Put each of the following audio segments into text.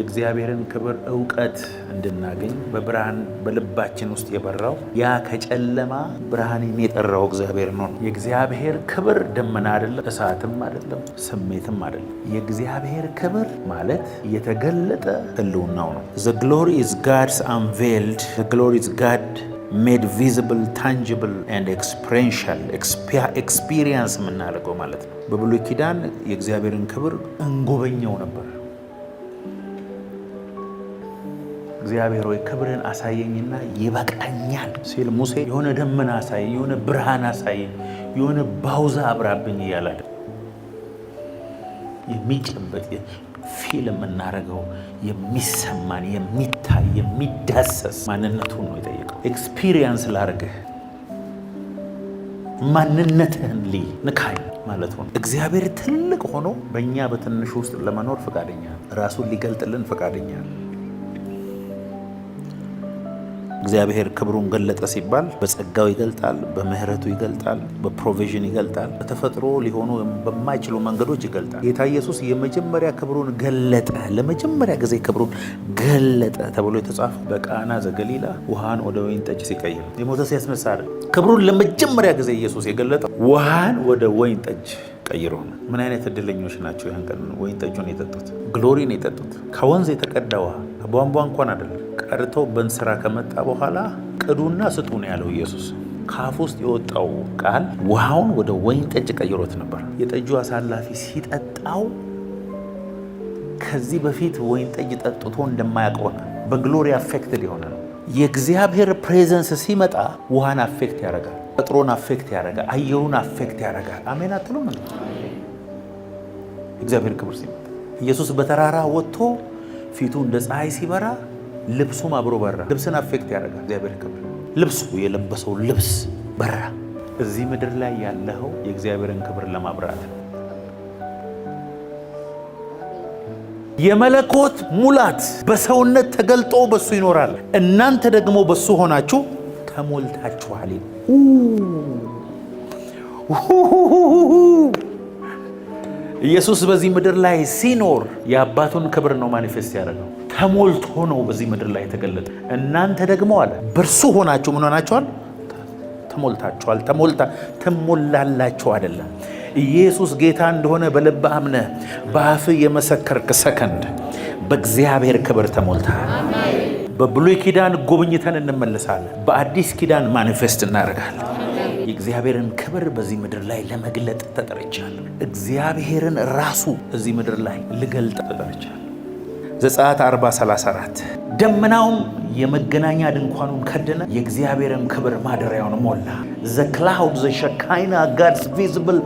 እግዚአብሔርን ክብር ዕውቀት እንድናገኝ በብርሃን በልባችን ውስጥ የበራው ያ ከጨለማ ብርሃንን የጠራው እግዚአብሔር ነው። የእግዚአብሔር ክብር ደመና አይደለም፣ እሳትም አይደለም፣ ስሜትም አይደለም። የእግዚአብሔር ክብር ማለት የተገለጠ ህልውናው ነው። The glory is God's unveiled. The glory is God made visible, tangible and experiential. experience የምናደርገው ማለት ነው። በብሉይ ኪዳን የእግዚአብሔርን ክብር እንጎበኘው ነበር። እግዚአብሔር ሆይ ክብርን አሳየኝና ይበቃኛል ሲል ሙሴ የሆነ ደመና አሳየኝ፣ የሆነ ብርሃን አሳየኝ፣ የሆነ ባውዛ አብራብኝ እያለ የሚጨበጥ ፊልም እናደርገው የሚሰማን የሚታይ የሚዳሰስ ማንነቱን ነው የጠየቀው። ኤክስፒሪየንስ ላርግህ ማንነትህን ንካኝ ማለት ነው። እግዚአብሔር ትልቅ ሆኖ በእኛ በትንሹ ውስጥ ለመኖር ፈቃደኛ፣ ራሱን ሊገልጥልን ፈቃደኛ። እግዚአብሔር ክብሩን ገለጠ ሲባል በጸጋው ይገልጣል፣ በምህረቱ ይገልጣል፣ በፕሮቪዥን ይገልጣል፣ በተፈጥሮ ሊሆኑ በማይችሉ መንገዶች ይገልጣል። ጌታ ኢየሱስ የመጀመሪያ ክብሩን ገለጠ፣ ለመጀመሪያ ጊዜ ክብሩን ገለጠ ተብሎ የተጻፈው በቃና ዘገሊላ ውሃን ወደ ወይን ጠጅ ሲቀይር የሞተ ሲያስነሳ አይደል። ክብሩን ለመጀመሪያ ጊዜ ኢየሱስ የገለጠው ውሃን ወደ ወይን ጠጅ ቀይሮ ነው። ምን አይነት እድለኞች ናቸው! ያን ቀን ወይን ጠጁን የጠጡት፣ ግሎሪን የጠጡት። ከወንዝ የተቀዳ ውሃ ከቧንቧ እንኳን አይደለም። ቀርቶ በእንስራ ከመጣ በኋላ ቅዱና ስጡ ነው ያለው ኢየሱስ። ከአፍ ውስጥ የወጣው ቃል ውሃውን ወደ ወይን ጠጅ ቀይሮት ነበር። የጠጁ አሳላፊ ሲጠጣው ከዚህ በፊት ወይን ጠጅ ጠጥቶ እንደማያውቅ ሆነ። በግሎሪ አፌክትድ የሆነ ነው። የእግዚአብሔር ፕሬዘንስ ሲመጣ ውሃን አፌክት ያደርጋል፣ ተፈጥሮን አፌክት ያደርጋል፣ አየሩን አፌክት ያደርጋል። አሜን አትሉም? እግዚአብሔር ክብር ሲመጣ ኢየሱስ በተራራ ወጥቶ ፊቱ እንደ ፀሐይ ሲበራ ልብሱም አብሮ በራ። ልብስን አፌክት ያደርጋል እግዚአብሔር ክብር። ልብሱ የለበሰው ልብስ በራ። እዚህ ምድር ላይ ያለው የእግዚአብሔርን ክብር ለማብራት ነው። የመለኮት ሙላት በሰውነት ተገልጦ በሱ ይኖራል። እናንተ ደግሞ በሱ ሆናችሁ ተሞልታችኋል። ኢየሱስ በዚህ ምድር ላይ ሲኖር የአባቱን ክብር ነው ማኒፌስት ያደረገው። ተሞልቶ ነው በዚህ ምድር ላይ የተገለጠ። እናንተ ደግሞ አለ በእርሱ ሆናችሁ ምን ሆናችኋል? ተሞልታችኋል። ትሞላላችሁ አይደለም። ኢየሱስ ጌታ እንደሆነ በልብ አምነህ በአፍህ የመሰከርክ ሰከንድ በእግዚአብሔር ክብር ተሞልተሃል። በብሉይ ኪዳን ጎብኝተን እንመለሳለን። በአዲስ ኪዳን ማኒፌስት እናደርጋለን። የእግዚአብሔርን ክብር በዚህ ምድር ላይ ለመግለጥ ተጠርቻለሁ። እግዚአብሔርን ራሱ እዚህ ምድር ላይ ልገልጥ ተጠርቻለሁ። ዘጸአት 40:34 ደመናውም የመገናኛ ድንኳኑን ከደነ፣ የእግዚአብሔርን ክብር ማደሪያውን ሞላ። The cloud, the Shekinah, God's visible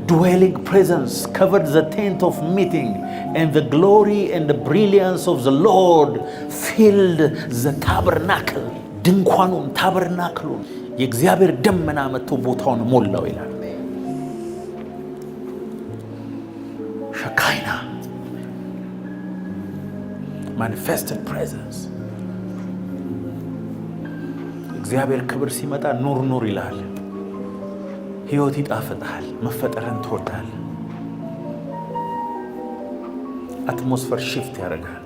dwelling presence covered the tent of meeting, and the glory and the brilliance of the Lord filled the tabernacle. ድንኳኑን ታበርናክሉን የእግዚአብሔር ደመና መጥቶ ቦታውን ሞላው ይላል። Shekinah, manifested presence። እግዚአብሔር ክብር ሲመጣ ኑር ኑር ይላል። ሕይወት ይጣፍጣል። መፈጠርን ትወዳል። አትሞስፌር ሽፍት ያደርጋል።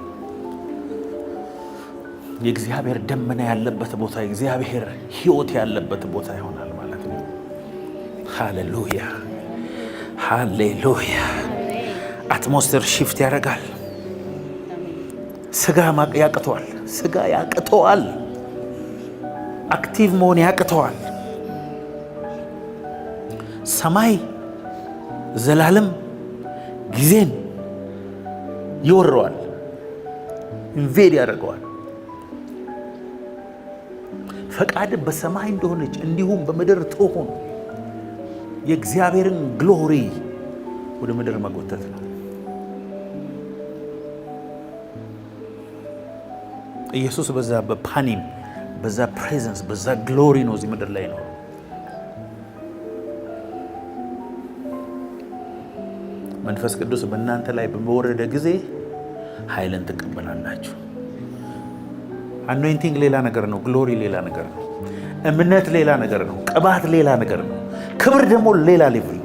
የእግዚአብሔር ደመና ያለበት ቦታ የእግዚአብሔር ሕይወት ያለበት ቦታ ይሆናል ማለት ነው። ሃሌሉያ ሃሌሉያ። አትሞስፌር ሽፍት ያደርጋል። ስጋ ያቅተዋል። ስጋ ያቅተዋል። አክቲቭ መሆን ያቅተዋል። ሰማይ ዘላለም ጊዜን ይወረዋል፣ ኢንቬድ ያደርገዋል። ፈቃድ በሰማይ እንደሆነች እንዲሁም በምድር ትሁን። የእግዚአብሔርን ግሎሪ ወደ ምድር መጎተት ነው። ኢየሱስ በዛ በፓኒም በዛ ፕሬዘንስ በዛ ግሎሪ ነው እዚህ ምድር ላይ ነው። መንፈስ ቅዱስ በእናንተ ላይ በወረደ ጊዜ ኃይልን ትቀበላላችሁ። አኖይንቲንግ ሌላ ነገር ነው። ግሎሪ ሌላ ነገር ነው። እምነት ሌላ ነገር ነው። ቅባት ሌላ ነገር ነው። ክብር ደግሞ ሌላ ሌቭል።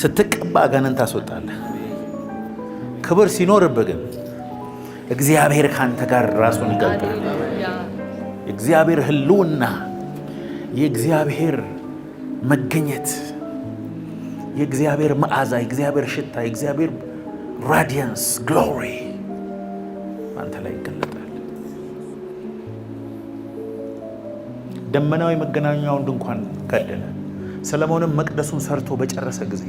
ስትቀባ አጋንንት ታስወጣለህ። ክብር ሲኖርብህ ግን እግዚአብሔር ካንተ ጋር ራሱን ይገልጣል። የእግዚአብሔር ህልውና፣ የእግዚአብሔር መገኘት፣ የእግዚአብሔር መዓዛ፣ የእግዚአብሔር ሽታ፣ የእግዚአብሔር ራዲየንስ ግሎሪ አንተ ላይ ይገለጣል። ደመናው የመገናኛውን ድንኳን ከደነ። ሰለሞንም መቅደሱን ሰርቶ በጨረሰ ጊዜ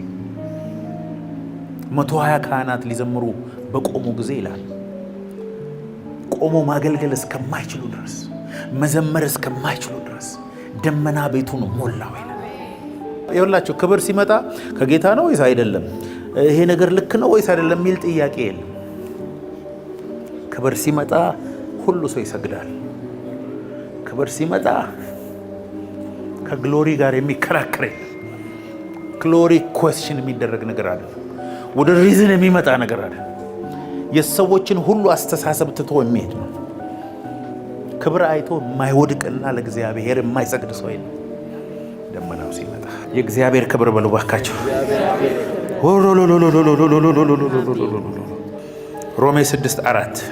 120 ካህናት ሊዘምሩ በቆሙ ጊዜ ይላል ቆሞ ማገልገል እስከማይችሉ ድረስ መዘመር እስከማይችሉ ድረስ ደመና ቤቱን ሞላው ይላል። ይኸውላችሁ ክብር ሲመጣ ከጌታ ነው ወይስ አይደለም፣ ይሄ ነገር ልክ ነው ወይስ አይደለም የሚል ጥያቄ የለም። ክብር ሲመጣ ሁሉ ሰው ይሰግዳል። ክብር ሲመጣ ከግሎሪ ጋር የሚከራከር የለም። ግሎሪ ኩዌስችን የሚደረግ ነገር አለ። ወደ ሪዝን የሚመጣ ነገር አለ። የሰዎችን ሁሉ አስተሳሰብ ትቶ የሚሄድ ነው። ክብር አይቶ የማይወድቅና ለእግዚአብሔር የማይሰግድ ሰው የለም። ደመናው ሲመጣ የእግዚአብሔር ክብር በሉ ባካቸው። ሮሜ 6:4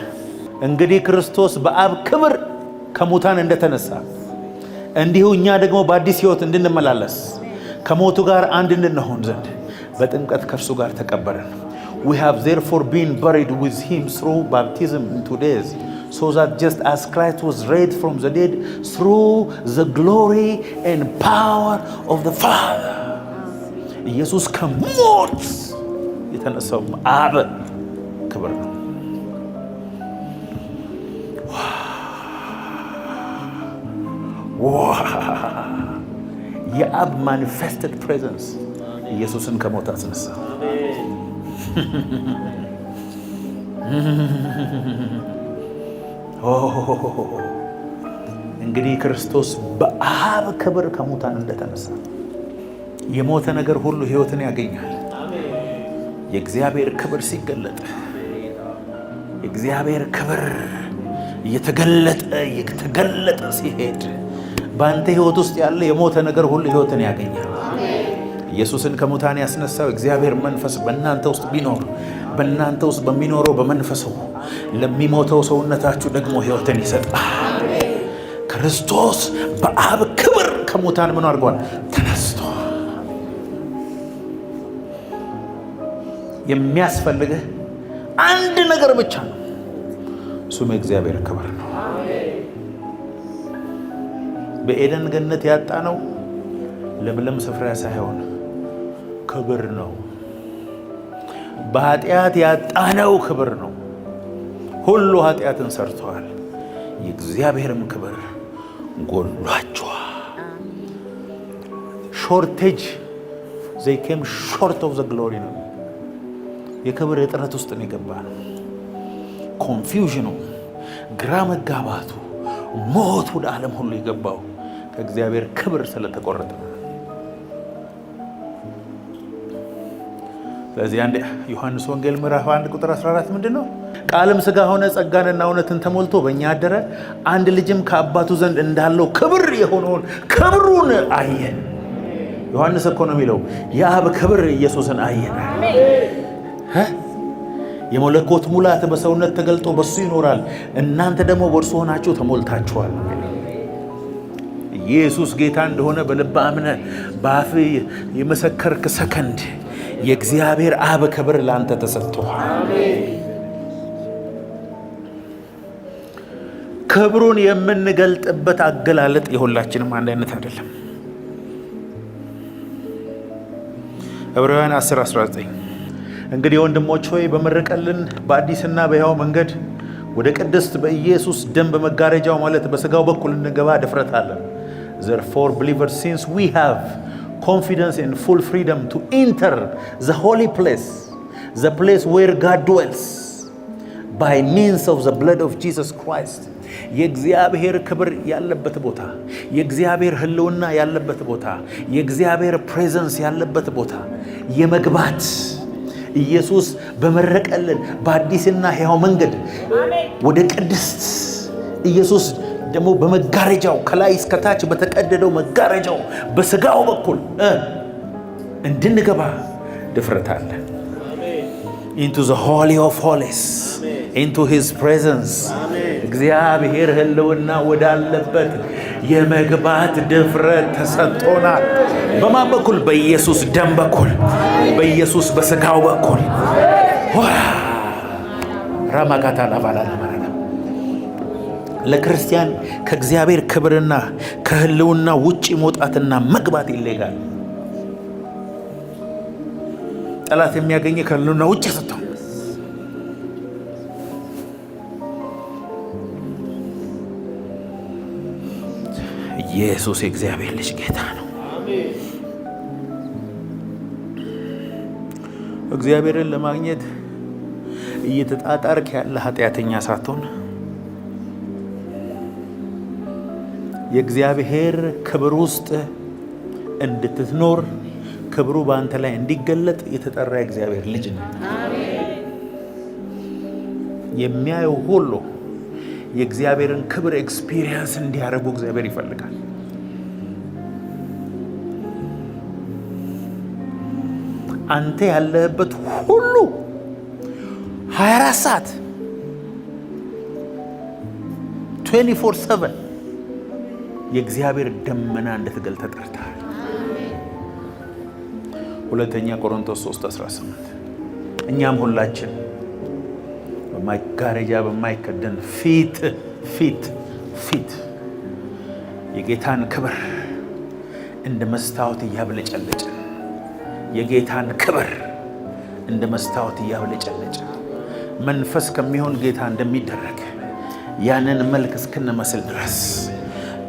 እንግዲህ ክርስቶስ በአብ ክብር ከሙታን እንደተነሳ እንዲሁ እኛ ደግሞ በአዲስ ሕይወት እንድንመላለስ ከሞቱ ጋር አንድ እንድንሆን ዘንድ በጥምቀት ከእርሱ ጋር ተቀበርን። We have therefore been buried with him through baptism into death, so that just as Christ was raised from the dead through the glory and power of the Father. ኢየሱስ ከሞት የተነሳው አብ ክብር ነው። የአብ ማኒፌስትድ ፕሬዘንስ ኢየሱስን ከሞት አስነሳ። እንግዲህ ክርስቶስ በአብ ክብር ከሙታን እንደተነሳ የሞተ ነገር ሁሉ ሕይወትን ያገኛል። የእግዚአብሔር ክብር ሲገለጥ የእግዚአብሔር ክብር እየተገለጠ ሲሄድ በአንተ ሕይወት ውስጥ ያለ የሞተ ነገር ሁሉ ሕይወትን ያገኛል። ኢየሱስን ከሙታን ያስነሳው እግዚአብሔር መንፈስ በእናንተ ውስጥ ቢኖር በእናንተ ውስጥ በሚኖረው በመንፈሱ ለሚሞተው ሰውነታችሁ ደግሞ ሕይወትን ይሰጣል። ክርስቶስ በአብ ክብር ከሙታን ምን አድርጓል? ተነስቷል። የሚያስፈልግህ አንድ ነገር ብቻ ነው። እሱም የእግዚአብሔር ክብር ነው። በኤደን ገነት ያጣነው ለምለም ስፍራ ሳይሆን ክብር ነው። በኃጢአት ያጣነው ክብር ነው። ሁሉ ኃጢአትን ሰርተዋል፣ የእግዚአብሔርም ክብር ጎሏቸዋል። ሾርቴጅ they came short of the glory ነው። የክብር እጥረት ውስጥ ነው የገባነው። ኮንፊውዥኑ፣ ግራ መጋባቱ፣ ሞት ወደ ዓለም ሁሉ የገባው ከእግዚአብሔር ክብር ስለተቆረጠ ነው። ስለዚህ አንድ ዮሐንስ ወንጌል ምዕራፍ 1 ቁጥር 14 ምንድነው? ቃልም ሥጋ ሆነ ጸጋንና እውነትን ተሞልቶ በእኛ አደረ፣ አንድ ልጅም ከአባቱ ዘንድ እንዳለው ክብር የሆነውን ክብሩን አየን። ዮሐንስ እኮ ነው የሚለው የአብ ክብር ኢየሱስን አየን። የመለኮት ሙላት በሰውነት ተገልጦ በሱ ይኖራል፣ እናንተ ደግሞ በእርሱ ሆናችሁ ተሞልታችኋል። ኢየሱስ ጌታ እንደሆነ በልብ አምነህ በአፍ የመሰከርክ ሰከንድ የእግዚአብሔር አብ ክብር ላንተ ተሰጥቷል። ክብሩን የምንገልጥበት አገላለጥ የሁላችንም አንድ አይነት አይደለም። ዕብራውያን 10:19 እንግዲህ ወንድሞች ሆይ በመረቀልን በአዲስና በሕያው መንገድ ወደ ቅድስት በኢየሱስ ደም በመጋረጃው ማለት በሥጋው በኩል እንገባ ድፍረት አለን። Therefore believers, since we have confidence and full freedom to enter the holy place, the place where God dwells, by means of the blood of Jesus Christ. የእግዚአብሔር ክብር ያለበት ቦታ፣ የእግዚአብሔር ህልውና ያለበት ቦታ፣ የእግዚአብሔር ፕሬዘንስ ያለበት ቦታ የመግባት ኢየሱስ በመረቀልን በአዲስና ሕያው መንገድ ወደ ቅድስት ኢየሱስ ደግሞ በመጋረጃው ከላይ እስከታች በተቀደደው መጋረጃው በሥጋው በኩል እንድንገባ ድፍረት አለ። into the holy of holies, into his presence. እግዚአብሔር ህልውና ወዳለበት የመግባት ድፍረት ተሰጥቶናል። በማን በኩል? በኢየሱስ ደም በኩል፣ በኢየሱስ በስጋው በኩል። ራማካታ ላባላላ ማራና ለክርስቲያን ከእግዚአብሔር ክብርና ከህልውና ውጪ መውጣትና መግባት ይለጋል። ጠላት የሚያገኝ ከህልውና ውጪ ስትሆን ኢየሱስ የእግዚአብሔር ልጅ ጌታ ነው። እግዚአብሔርን ለማግኘት እየተጣጣርክ ያለ ኃጢአተኛ ሳትሆን የእግዚአብሔር ክብር ውስጥ እንድትኖር ክብሩ በአንተ ላይ እንዲገለጥ የተጠራ የእግዚአብሔር ልጅ ነው። የሚያየው ሁሉ የእግዚአብሔርን ክብር ኤክስፒሪየንስ እንዲያደርጉ እግዚአብሔር ይፈልጋል። አንተ ያለህበት ሁሉ 24 ሰዓት 24/7 የእግዚአብሔር ደመና እንድትገልጥ ተጠርተሃል። ሁለተኛ ቆሮንቶስ 3:18 እኛም ሁላችን በማጋረጃ በማይከደን ፊት የጌታን ክብር እንደ መስታወት እያብለጨለጭን የጌታን ክብር እንደ መስታወት እያብለጨለጭን መንፈስ ከሚሆን ጌታ እንደሚደረግ ያንን መልክ እስክንመስል ድረስ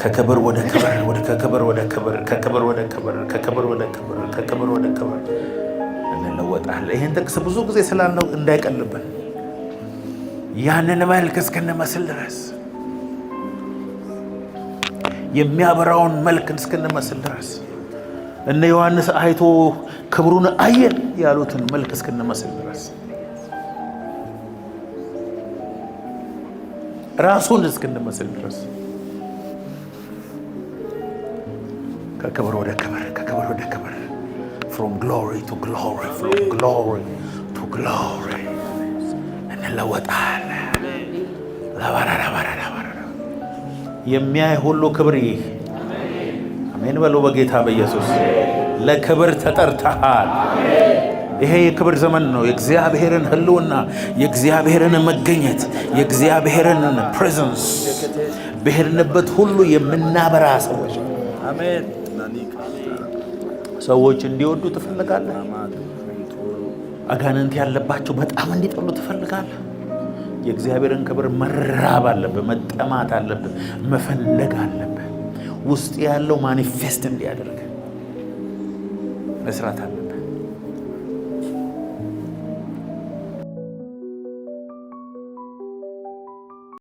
ከክብር ወደ ክብር ከክብር ወደ ክብር ከክብር ወደ ክብር ከክብር ወደ ክብር ከክብር ወደ ክብር እንለወጣለን። ይሄን ጥቅስ ብዙ ጊዜ ስላልነው እንዳይቀልብን ያንን መልክ እስክንመስል ድረስ የሚያበራውን መልክ እስክንመስል ድረስ እነ ዮሐንስ አይቶ ክብሩን አየን ያሉትን መልክ እስክንመስል ድረስ ራሱን እስክንመስል ድረስ ከክብር ወደ ክብር ከክብር ወደ ክብር from glory to glory from glory to glory እንለወጣለን። የሚያይ ሁሉ ክብር ይህ አሜን በሉ። በጌታ በኢየሱስ ለክብር ተጠርተሃል። ይሄ የክብር ዘመን ነው። የእግዚአብሔርን ህልውና፣ የእግዚአብሔርን መገኘት፣ የእግዚአብሔርን ፕሬዘንስ በሄድንበት ሁሉ የምናበራ ሰዎች አሜን። ሰዎች እንዲወዱ ትፈልጋለህ። አጋንንት ያለባቸው በጣም እንዲጠሉ ትፈልጋለህ። የእግዚአብሔርን ክብር መራብ አለብህ፣ መጠማት አለብህ፣ መፈለግ አለብህ። ውስጥ ያለው ማኒፌስት እንዲያደርግ መስራት አለብህ።